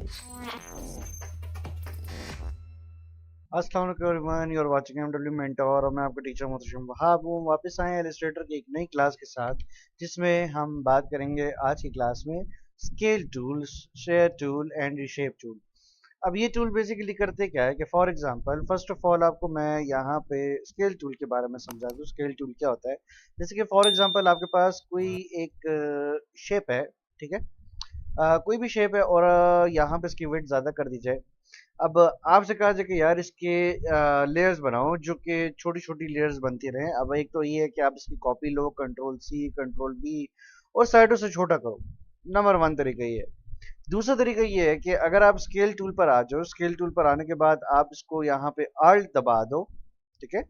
अस्सलाम वालेकुम everyone, you are watching MW mentor और मैं आपका टीचर मोहतरम वहाब हूँ। वापस आए इलस्ट्रेटर की एक नई क्लास के साथ, जिसमें हम बात करेंगे आज की क्लास में scale tool, share tool and रिशेप tool. अब ये टूल बेसिकली करते क्या है कि for example first of all आपको मैं यहाँ पे स्केल टूल के बारे में समझा दूँ। स्केल टूल क्या होता है? जैसे कि फॉर एग्जांपल आपके पास कोई एक शेप है, ठीक है? कोई भी शेप है और यहाँ पे इसकी वेट ज़्यादा कर दी जाए। अब आपसे कहा जाए कि यार इसके लेयर्स बनाओ जो कि छोटी छोटी लेयर्स बनती रहें। अब एक तो ये है कि आप इसकी कॉपी लो, कंट्रोल सी कंट्रोल बी और साइडों से छोटा करो। नंबर वन तरीका ये है। दूसरा तरीका ये है कि अगर आप स्केल टूल पर आ जाओ, स्केल टूल पर आने के बाद आप इसको यहाँ पे आल्ट दबा दो, ठीक है,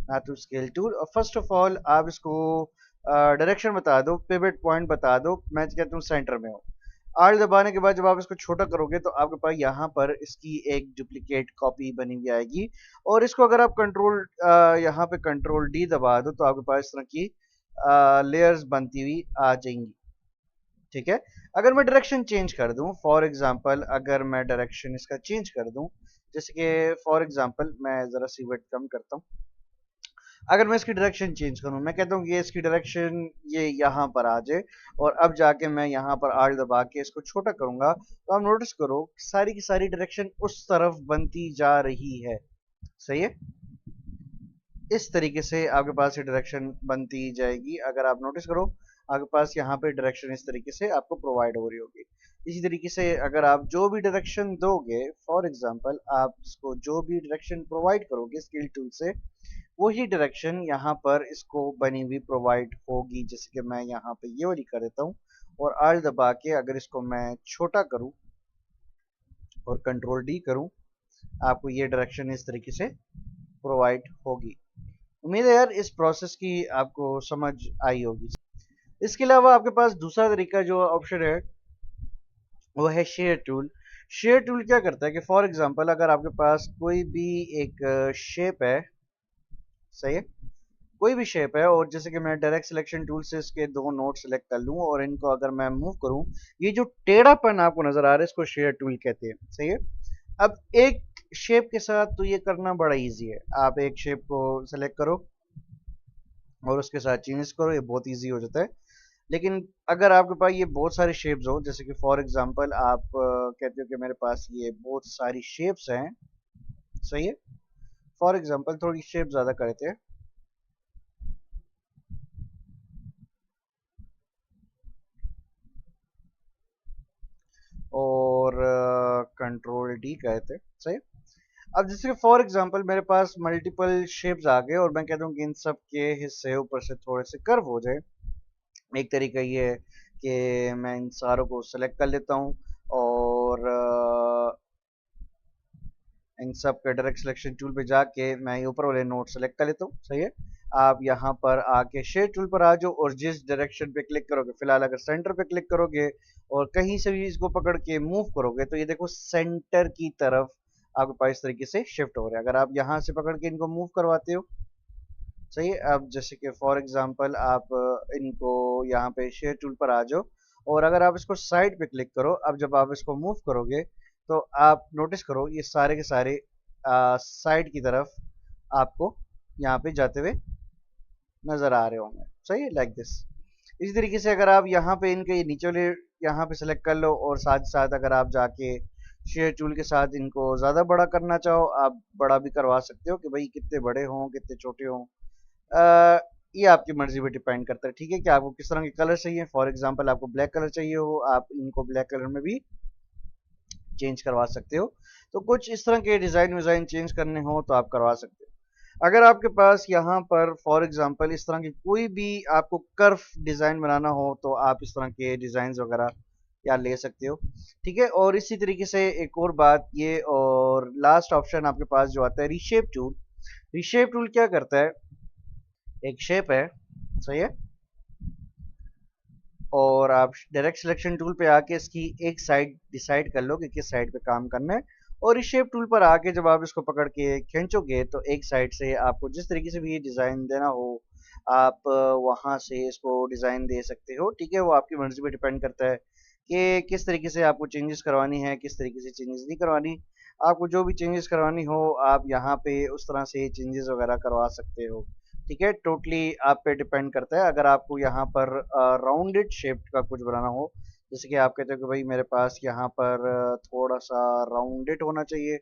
ना टू स्केल टूल। और फर्स्ट ऑफ ऑल आप इसको डायरेक्शन बता दो, पिवट पॉइंट बता दो, मैं कहता हूँ सेंटर में हो। आर दबाने के बाद जब आप इसको छोटा करोगे तो आपके पास यहाँ पर इसकी एक डुप्लीकेट कॉपी बनी हुई आएगी। और इसको अगर आप कंट्रोल यहाँ पे कंट्रोल डी दबा दो तो आपके पास इस तरह की लेयर्स बनती हुई आ जाएंगी, ठीक है। अगर मैं डायरेक्शन चेंज कर दूं, फॉर एग्जांपल अगर मैं डायरेक्शन इसका चेंज कर दूं, जैसे कि फॉर एग्जांपल मैं जरा सी वेट कम करता हूँ। अगर मैं इसकी डायरेक्शन चेंज करूं, मैं कहता हूँ ये इसकी डायरेक्शन ये यहाँ पर आ जाए और अब जाके मैं यहाँ पर आर दबा के इसको छोटा करूंगा तो आप नोटिस करो सारी की सारी डायरेक्शन उस तरफ बनती जा रही है। सही है, इस तरीके से आपके पास ये डायरेक्शन बनती जाएगी। अगर आप नोटिस करो आपके पास यहाँ पे डायरेक्शन इस तरीके से आपको प्रोवाइड हो रही होगी। इसी तरीके से अगर आप जो भी डायरेक्शन दोगे, फॉर एग्जांपल आप इसको जो भी डायरेक्शन प्रोवाइड करोगे स्केल टूल से, वही डायरेक्शन यहाँ पर इसको बनी हुई प्रोवाइड होगी। जैसे कि मैं यहाँ पे ये वाली कर देता हूँ और आल दबा के अगर इसको मैं छोटा करूँ और कंट्रोल डी करूँ, आपको ये डायरेक्शन इस तरीके से प्रोवाइड होगी। उम्मीद है यार इस प्रोसेस की आपको समझ आई होगी। इसके अलावा आपके पास दूसरा तरीका जो ऑप्शन है वो है शेयर टूल। शेयर टूल क्या करता है कि फॉर एग्जांपल अगर आपके पास कोई भी एक शेप है, सही है, कोई भी शेप है और जैसे कि मैं डायरेक्ट सिलेक्शन टूल से इसके दो नोड सेलेक्ट कर लूं और इनको अगर मैं मूव करूं, ये जो टेढ़ापन आपको नजर आ रहा है इसको शेयर टूल कहते हैं। सही है, अब एक शेप के साथ तो ये करना बड़ा इजी है। आप एक शेप को सेलेक्ट करो और उसके साथ चेंज करो, ये बहुत इजी हो जाता है। लेकिन अगर आपके पास ये बहुत सारी शेप्स हो, जैसे कि फॉर एग्जांपल आप कहते हो कि मेरे पास ये बहुत सारी शेप्स हैं, सही है, फॉर एग्जांपल थोड़ी शेप ज्यादा करते हैं और कंट्रोल डी कहते हैं, सही। अब जैसे फॉर एग्जांपल मेरे पास मल्टीपल शेप्स आ गए और मैं कहता हूँ कि इन सब के हिस्से ऊपर से थोड़े से कर्व हो जाए। एक तरीका ये है कि मैं इन सारों को सेलेक्ट कर लेता हूँ और इन सब के डायरेक्ट सिलेक्शन टूल पे जाके मैं ये ऊपर वाले नोड सेलेक्ट कर लेता हूँ। सही है, आप यहाँ पर आके शेड टूल पर आ जाओ और जिस डायरेक्शन पे क्लिक करोगे, फिलहाल अगर सेंटर पे क्लिक करोगे और कहीं से भी इसको पकड़ के मूव करोगे तो ये देखो सेंटर की तरफ आपके पास इस तरीके से शिफ्ट हो रहा है। अगर आप यहाँ से पकड़ के इनको मूव करवाते हो, सही है, अब जैसे कि फॉर एग्जांपल आप इनको यहाँ पे शेयर टूल पर आ जाओ और अगर आप इसको साइड पे क्लिक करो, अब जब आप इसको मूव करोगे तो आप नोटिस करो ये सारे के सारे साइड की तरफ आपको यहाँ पे जाते हुए नजर आ रहे होंगे। सही है, लाइक दिस। इसी तरीके से अगर आप यहाँ पे इनके ये नीचे वाले यहाँ पे सेलेक्ट कर लो और साथ साथ अगर आप जाके शेयर टूल के साथ इनको ज़्यादा बड़ा करना चाहो, आप बड़ा भी करवा सकते हो कि भाई कितने बड़े हों कितने छोटे हों। अ, ये आपकी मर्जी पे डिपेंड करता है, ठीक है, कि आपको किस तरह के कलर चाहिए। फॉर एग्जांपल आपको ब्लैक कलर चाहिए हो, आप इनको ब्लैक कलर में भी चेंज करवा सकते हो। तो कुछ इस तरह के डिज़ाइन विज़ाइन चेंज करने हो तो आप करवा सकते हो। अगर आपके पास यहाँ पर फॉर एग्जांपल इस तरह की कोई भी आपको कर्व डिज़ाइन बनाना हो तो आप इस तरह के डिज़ाइन वगैरह या ले सकते हो, ठीक है। और इसी तरीके से एक और बात ये, और लास्ट ऑप्शन आपके पास जो आता है रीशेप टूल। रीशेप टूल क्या करता है, एक शेप है, सही है, और आप डायरेक्ट सिलेक्शन टूल पे आके इसकी एक साइड डिसाइड कर लो कि किस साइड पे काम करना है। और इस शेप टूल पर आके जब आप इसको पकड़ के खींचोगे तो एक साइड से आपको जिस तरीके से भी ये डिज़ाइन देना हो आप वहां से इसको डिज़ाइन दे सकते हो, ठीक है। वो आपकी मर्जी पे डिपेंड करता है कि किस तरीके से आपको चेंजेस करवानी है, किस तरीके से चेंजेस नहीं करवानी। आपको जो भी चेंजेस करवानी हो आप यहाँ पे उस तरह से चेंजेस वगैरह करवा सकते हो। ठीक है, टोटली आप पे डिपेंड करता है। अगर आपको यहाँ पर राउंडेड शेप का कुछ बनाना हो, जैसे कि आप कहते हो कि भाई मेरे पास यहाँ पर थोड़ा सा राउंडेड होना चाहिए,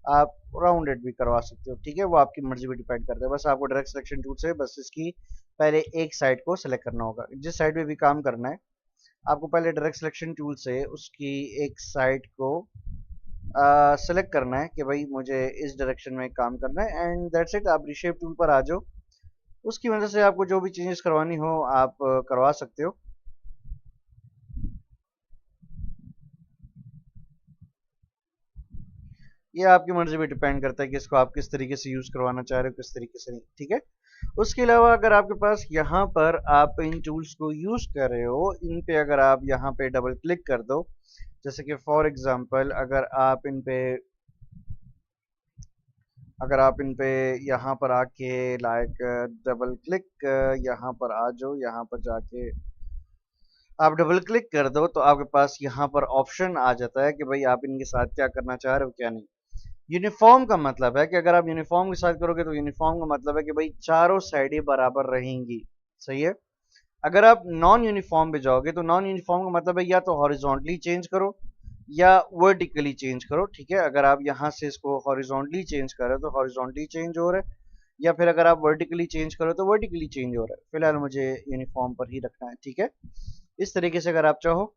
आप राउंडेड भी करवा सकते हो। ठीक है, वो आपकी मर्जी पे डिपेंड करता है। बस आपको डायरेक्ट सिलेक्शन टूल से बस इसकी पहले एक साइड को सिलेक्ट करना होगा। जिस साइड पे भी काम करना है आपको पहले डायरेक्ट सिलेक्शन टूल से उसकी एक साइड को सेलेक्ट करना है कि भाई मुझे इस डायरेक्शन में काम करना है, एंड दैट्स इट। आप रिशेप टूल पर आ जाओ, उसकी वजह से आपको जो भी चेंजेस करवानी हो आप करवा सकते हो। ये आपकी मर्जी पे डिपेंड करता है कि इसको आप किस तरीके से यूज करवाना चाह रहे हो, किस तरीके से नहीं। ठीक है, उसके अलावा अगर आपके पास यहाँ पर आप इन टूल्स को यूज कर रहे हो, इन पे अगर आप यहाँ पे डबल क्लिक कर दो, जैसे कि फॉर एग्जांपल अगर आप इन पे यहाँ पर आके लाइक डबल क्लिक यहाँ पर आ जाओ, यहाँ पर जाके आप डबल क्लिक कर दो तो आपके पास यहाँ पर ऑप्शन आ जाता है कि भाई आप इनके साथ क्या करना चाह रहे हो क्या नहीं। यूनिफॉर्म का मतलब है कि अगर आप यूनिफॉर्म के साथ करोगे तो यूनिफॉर्म का मतलब है कि भाई चारों साइडें बराबर रहेंगी। सही है। अगर आप नॉन यूनिफॉर्म पे जाओगे तो नॉन यूनिफॉर्म का मतलब है या तो हॉरिजॉन्टली चेंज करो या वर्टिकली चेंज करो। ठीक है, अगर आप यहाँ से इसको हॉरिजॉन्टली चेंज करो तो हॉरिजॉन्टली चेंज हो रहा है, या फिर अगर आप वर्टिकली चेंज करो तो वर्टिकली चेंज हो रहा है। फिलहाल मुझे यूनिफॉर्म पर ही रखना है। ठीक है, इस तरीके से अगर आप चाहो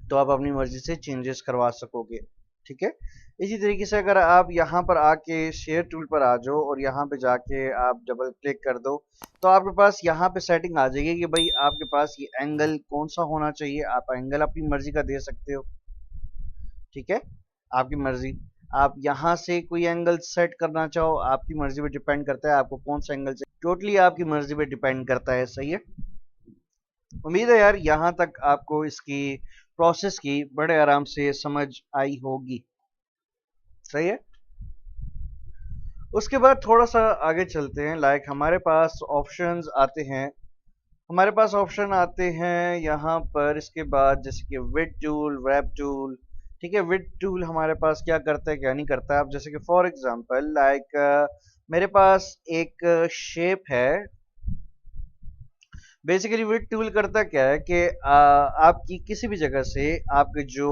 तो आप अपनी मर्जी से चेंजेस करवा सकोगे। ठीक है, इसी तरीके से अगर आप यहाँ पर आके शेयर टूल पर आ जाओ और यहाँ पे जाके आप डबल क्लिक कर दो तो आपके पास यहाँ पे सेटिंग आ जाएगी कि भाई आपके पास ये एंगल कौन सा होना चाहिए। आप एंगल अपनी मर्जी का दे सकते हो। ठीक है, आपकी मर्जी। आप यहाँ से कोई एंगल सेट करना चाहो, आपकी मर्जी पे डिपेंड करता है आपको कौन सा एंगल चाहिए। टोटली आपकी मर्जी पे डिपेंड करता है। सही है, उम्मीद है यार यहाँ तक आपको इसकी प्रोसेस की बड़े आराम से समझ आई होगी। सही है, उसके बाद थोड़ा सा आगे चलते हैं। लाइक हमारे पास ऑप्शन आते हैं यहाँ पर। इसके बाद जैसे कि विड टूल, रैप टूल। ठीक है, विड टूल हमारे पास क्या करता है क्या नहीं करता है। अब जैसे कि फॉर एग्जांपल मेरे पास एक शेप है। बेसिकली विड टूल करता क्या है कि आपकी किसी भी जगह से आपके जो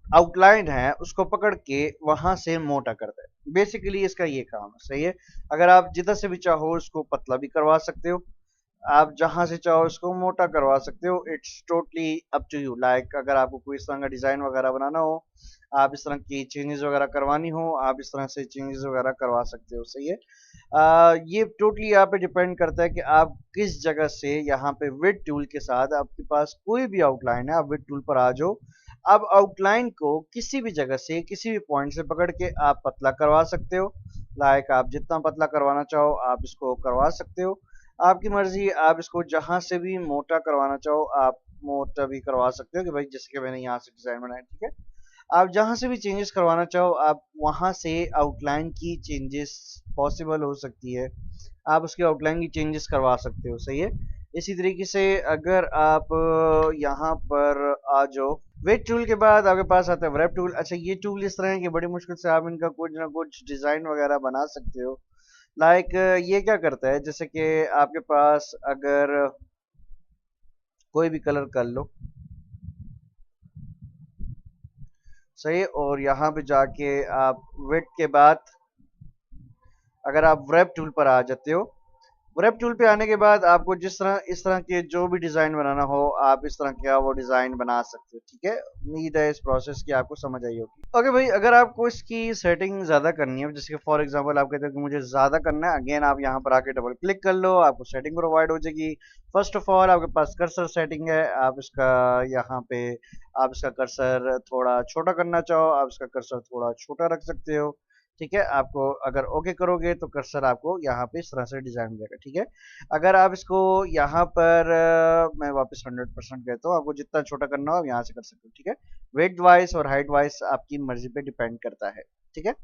आउटलाइन है उसको पकड़ के वहां से मोटा करता है। बेसिकली इसका ये काम है। सही है, अगर आप जिधर से भी चाहो उसको पतला भी करवा सकते हो, आप जहां से चाहो इसको मोटा करवा सकते हो। It's totally up to you. Like अगर आपको कोई इस तरह का डिजाइन वगैरह बनाना हो, आप इस तरह की चेंजेस वगैरह करवानी हो, आप इस तरह से चेंजेस वगैरह करवा सकते हो। सही है, ये टोटली यहाँ पे डिपेंड करता है कि आप किस जगह से यहाँ पे विड टूल के साथ आपके पास कोई भी आउटलाइन है, आप विड टूल पर आ जाओ। आप आउटलाइन को किसी भी जगह से किसी भी पॉइंट से पकड़ के आप पतला करवा सकते हो। लाइक आप जितना पतला करवाना चाहो आप इसको करवा सकते हो। आपकी मर्जी, आप इसको जहां से भी मोटा करवाना चाहो आप मोटा भी करवा सकते हो कि भाई जैसे कि मैंने यहाँ से डिजाइन बनाया। ठीक है, आप जहां से भी चेंजेस करवाना चाहो आप वहां से आउटलाइन की चेंजेस पॉसिबल हो सकती है, आप उसकी आउटलाइन की चेंजेस करवा सकते हो। सही है, इसी तरीके से अगर आप यहाँ पर आ जाओ, वेट टूल के बाद आपके पास आता है रैप टूल। अच्छा, ये टूल इस तरह है कि बड़ी मुश्किल से आप इनका कुछ ना कुछ डिजाइन वगैरह बना सकते हो। लाइक ये क्या करता है, जैसे कि आपके पास अगर कोई भी कलर कर लो। सही, और यहाँ पे जाके आप वेट के बाद अगर आप रैप टूल पर आ जाते हो, रैप टूल पे आने के बाद आपको जिस तरह इस तरह के जो भी डिजाइन बनाना हो आप इस तरह का वो डिजाइन बना सकते हो। ठीक है, उम्मीद है इस प्रोसेस की आपको समझ आई होगी। ओके भाई, अगर आपको इसकी सेटिंग ज्यादा करनी है, जैसे कि फॉर एग्जांपल आप कहते हो कि मुझे ज्यादा करना है, अगेन आप यहाँ पर आके डबल क्लिक कर लो, आपको सेटिंग प्रोवाइड हो जाएगी। फर्स्ट ऑफ ऑल आपके पास कर्सर सेटिंग है, आप इसका यहाँ पे आप इसका कर्सर थोड़ा छोटा करना चाहो आप इसका कर्सर थोड़ा छोटा रख सकते हो। ठीक है, आपको अगर ओके करोगे तो कर्सर आपको यहाँ पे इस तरह से डिजाइन हो जाएगा। ठीक है, अगर आप इसको यहाँ पर मैं वापस 100% कहता हूँ, आपको जितना छोटा करना हो आप यहाँ से कर सकते हो। ठीक है, वेट वाइज और हाइट वाइज आपकी मर्जी पे डिपेंड करता है। ठीक है,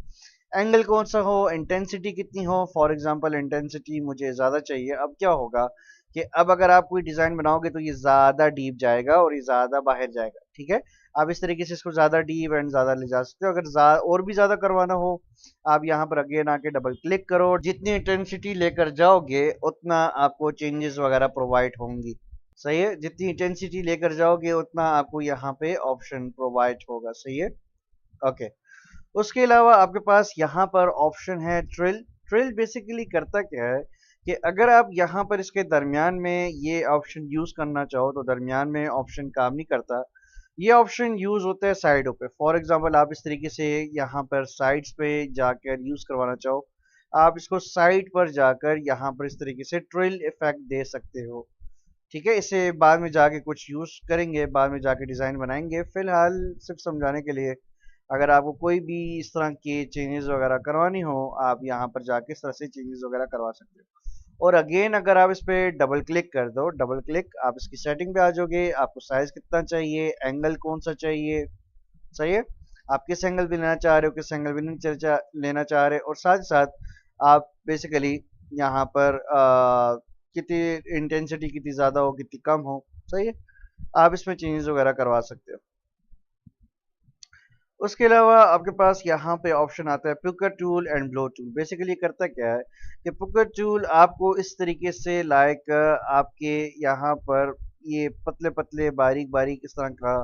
एंगल कौन सा हो, इंटेंसिटी कितनी हो। फॉर एग्जांपल इंटेंसिटी मुझे ज्यादा चाहिए। अब क्या होगा कि अब अगर आप कोई डिज़ाइन बनाओगे तो ये ज़्यादा डीप जाएगा और ये ज़्यादा बाहर जाएगा, ठीक है। आप इस तरीके से इसको ज़्यादा डीप एंड ज़्यादा ले जा सकते हो। अगर और भी ज़्यादा करवाना हो, आप यहाँ पर अगेन आके डबल क्लिक करो। जितनी इंटेंसिटी लेकर जाओगे उतना आपको चेंजेस वगैरह प्रोवाइड होंगी, सही है। जितनी इंटेंसिटी लेकर जाओगे उतना आपको यहाँ पे ऑप्शन प्रोवाइड होगा, सही है। ओके, उसके अलावा आपके पास यहाँ पर ऑप्शन है ट्रिल। ट्रिल बेसिकली करता क्या है कि अगर आप यहाँ पर इसके दरमियान में ये ऑप्शन यूज करना चाहो तो दरमियान में ऑप्शन काम नहीं करता। ये ऑप्शन यूज होता है साइडों पे। फॉर एग्जांपल आप इस तरीके से यहाँ पर साइड्स पे जाकर यूज करवाना चाहो, आप इसको साइड पर जाकर यहाँ पर इस तरीके से ट्रिल इफेक्ट दे सकते हो, ठीक है। इसे बाद में जाके कुछ यूज करेंगे, बाद में जाके डिजाइन बनाएंगे। फिलहाल सिर्फ समझाने के लिए, अगर आपको कोई भी इस तरह के चेंजेस वगैरह करवानी हो, आप यहाँ पर जाके इस तरह से चेंजेस वगैरह करवा सकते हो। और अगेन अगर आप इस पे डबल क्लिक कर दो, डबल क्लिक, आप इसकी सेटिंग पे आ जाओगे। आपको साइज कितना चाहिए, एंगल कौन सा चाहिए, सही है। आप किस एंगल पे लेना चाह रहे हो, किस एंगल पे नहीं लेना चाह रहे, और साथ ही साथ आप बेसिकली यहाँ पर कितनी इंटेंसिटी कितनी ज़्यादा हो, कितनी कम हो, सही है। आप इसमें चेंजेस वगैरह करवा सकते हो। उसके अलावा आपके पास यहाँ पे ऑप्शन आता है pucker tool and blow tool. Basically करता क्या है कि पुकर टूल आपको इस तरीके से लाइक आपके यहाँ पर ये पतले पतले बारीक बारीक इस तरह का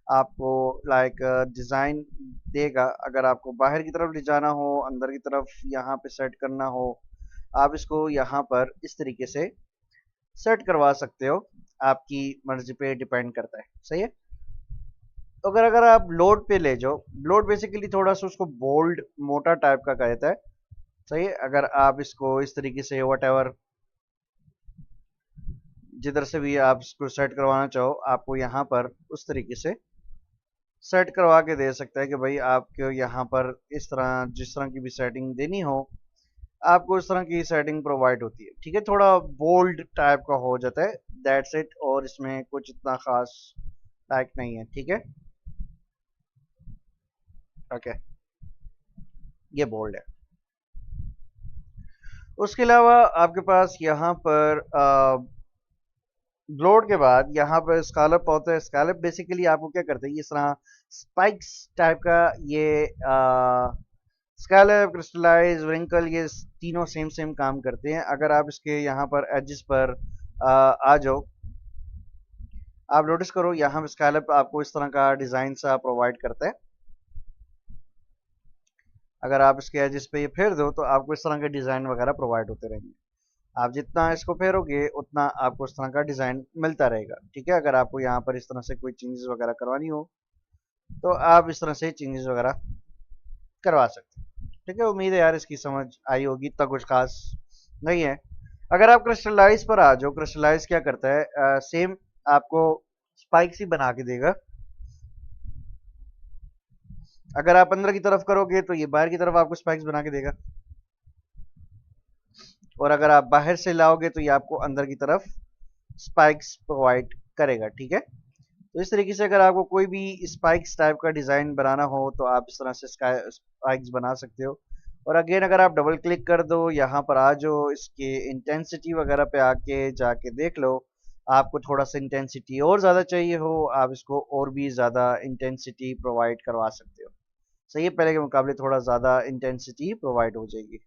आपको लाइक डिज़ाइन देगा। अगर आपको बाहर की तरफ ले जाना हो, अंदर की तरफ यहाँ पे सेट करना हो, आप इसको यहाँ पर इस तरीके से सेट करवा सकते हो। आपकी मर्जी पे डिपेंड करता है, सही है। तो अगर अगर आप लोड पे ले जाओ, लोड बेसिकली थोड़ा सा उसको बोल्ड मोटा टाइप का कहता है, सही है। अगर आप इसको इस तरीके से वट एवर जिधर से भी आप इसको सेट करवाना चाहो, आपको यहाँ पर उस तरीके से सेट करवा के दे सकता है कि भाई आपको यहाँ पर इस तरह जिस तरह की भी सेटिंग देनी हो, आपको इस तरह की सेटिंग प्रोवाइड होती है, ठीक है। थोड़ा बोल्ड टाइप का हो जाता है, दैट्स इट। और इसमें कुछ इतना खास लाइक नहीं है, ठीक है। ओके, ये बोल्ड है। उसके अलावा आपके पास यहाँ पर लोड के बाद यहाँ पर स्कैलप होता है। स्कैलप बेसिकली आपको क्या करते हैं, इस तरह स्पाइक्स टाइप का ये स्कैलप, क्रिस्टलाइज, व्रिंकल, ये तीनों सेम सेम काम करते हैं। अगर आप इसके यहाँ पर एजेस पर आ जाओ, आप नोटिस करो यहाँ पर स्कैलप आपको इस तरह का डिजाइन सा प्रोवाइड करता है। अगर आप इसके एजेस पे ये फेर दो तो आपको इस तरह के डिजाइन वगैरह प्रोवाइड होते रहेंगे। आप जितना इसको फेरोगे उतना आपको इस तरह का डिज़ाइन मिलता रहेगा, ठीक है। अगर आपको यहाँ पर इस तरह से कोई चेंजेस वगैरह करवानी हो तो आप इस तरह से चेंजेस वगैरह करवा सकते हैं, ठीक है। उम्मीद है यार इसकी समझ आई होगी, इतना कुछ खास नहीं है। अगर आप क्रिस्टलाइज पर आ जाओ, क्रिस्टलाइज क्या करता है, सेम आपको स्पाइक्स ही बना के देगा। अगर आप अंदर की तरफ करोगे तो ये बाहर की तरफ आपको स्पाइक्स बना के देगा, और अगर आप बाहर से लाओगे तो ये आपको अंदर की तरफ स्पाइक्स प्रोवाइड करेगा, ठीक है। तो इस तरीके से अगर आपको कोई भी स्पाइक्स टाइप का डिज़ाइन बनाना हो तो आप इस तरह से स्पाइक्स बना सकते हो। और अगेन अगर आप डबल क्लिक कर दो, यहाँ पर आ जाओ, इसके इंटेंसिटी वगैरह पे आके जाके देख लो। आपको थोड़ा सा इंटेंसिटी और ज़्यादा चाहिए हो, आप इसको और भी ज़्यादा इंटेंसिटी प्रोवाइड करवा सकते हो, सही है। पहले के मुकाबले थोड़ा ज़्यादा इंटेंसिटी प्रोवाइड हो जाएगी।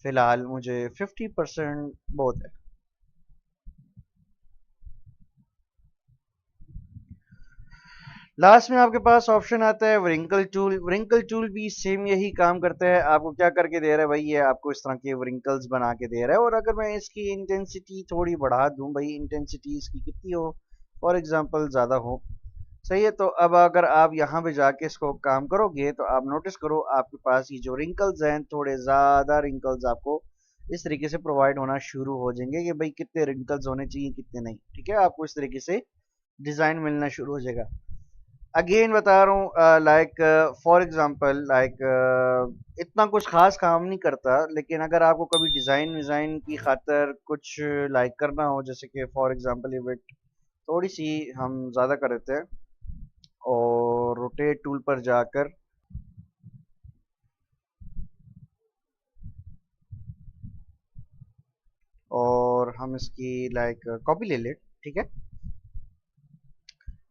फिलहाल मुझे 50% बहुत है। लास्ट में आपके पास ऑप्शन आता है व्रिंकल टूल। व्रिंकल टूल भी सेम यही काम करता है। आपको क्या करके दे रहा है भाई, ये आपको इस तरह के व्रिंकल्स बना के दे रहा है। और अगर मैं इसकी इंटेंसिटी थोड़ी बढ़ा दूं, भाई इंटेंसिटी इसकी कितनी हो, फॉर एग्जांपल ज़्यादा हो, सही है। तो अब अगर आप यहाँ पे जाके इसको काम करोगे तो आप नोटिस करो आपके पास ये जो रिंकल्स हैं, थोड़े ज़्यादा रिंकल्स आपको इस तरीके से प्रोवाइड होना शुरू हो जाएंगे कि भाई कितने रिंकल्स होने चाहिए कितने नहीं, ठीक है। आपको इस तरीके से डिज़ाइन मिलना शुरू हो जाएगा। अगेन बता रहा हूँ लाइक फॉर एग्जांपल लाइक इतना कुछ खास काम नहीं करता, लेकिन अगर आपको कभी डिज़ाइन विज़ाइन की खातर कुछ लाइक करना हो, जैसे कि फॉर एग्जांपल ये विड्थ थोड़ी सी हम ज़्यादा कर देते हैं और रोटेट टूल पर जाकर हम इसकी लाइक कॉपी ले लें, ठीक है।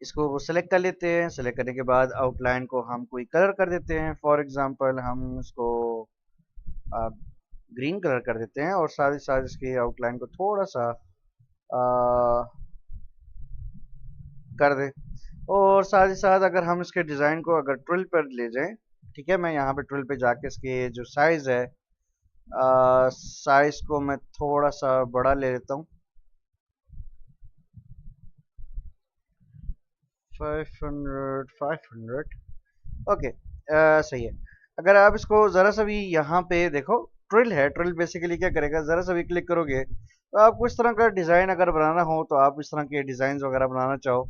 इसको सेलेक्ट कर लेते हैं। सेलेक्ट करने के बाद आउटलाइन को हम कोई कलर कर देते हैं। फॉर एग्जांपल हम इसको ग्रीन कलर कर देते हैं और साथ ही साथ इसकी आउटलाइन को थोड़ा सा कर दे। और साथ ही साथ अगर हम इसके डिज़ाइन को अगर 12 पर ले जाएं, ठीक है, मैं यहाँ पे 12 पे जाके इसके जो साइज है साइज को मैं थोड़ा सा बड़ा ले लेता हूँ, 500 ओके। सही है। अगर आप इसको ज़रा सा भी यहाँ पे देखो, ट्रिल है, ट्रिल बेसिकली क्या करेगा, ज़रा सा भी क्लिक करोगे तो आपको इस तरह का डिज़ाइन अगर बनाना हो, तो आप इस तरह के डिज़ाइन वगैरह बनाना चाहो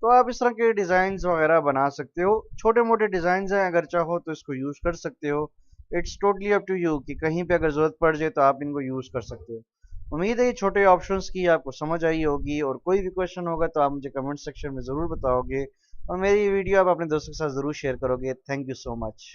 तो आप इस तरह के डिज़ाइंस वगैरह बना सकते हो। छोटे मोटे डिज़ाइंस हैं, अगर चाहो तो इसको यूज़ कर सकते हो। It's totally up to you कि कहीं पे अगर ज़रूरत पड़ जाए तो आप इनको यूज़ कर सकते हो। उम्मीद है ये छोटे ऑप्शंस की आपको समझ आई होगी, और कोई भी क्वेश्चन होगा तो आप मुझे कमेंट सेक्शन में ज़रूर बताओगे, और मेरी वीडियो आप अपने दोस्तों के साथ ज़रूर शेयर करोगे। Thank you so much.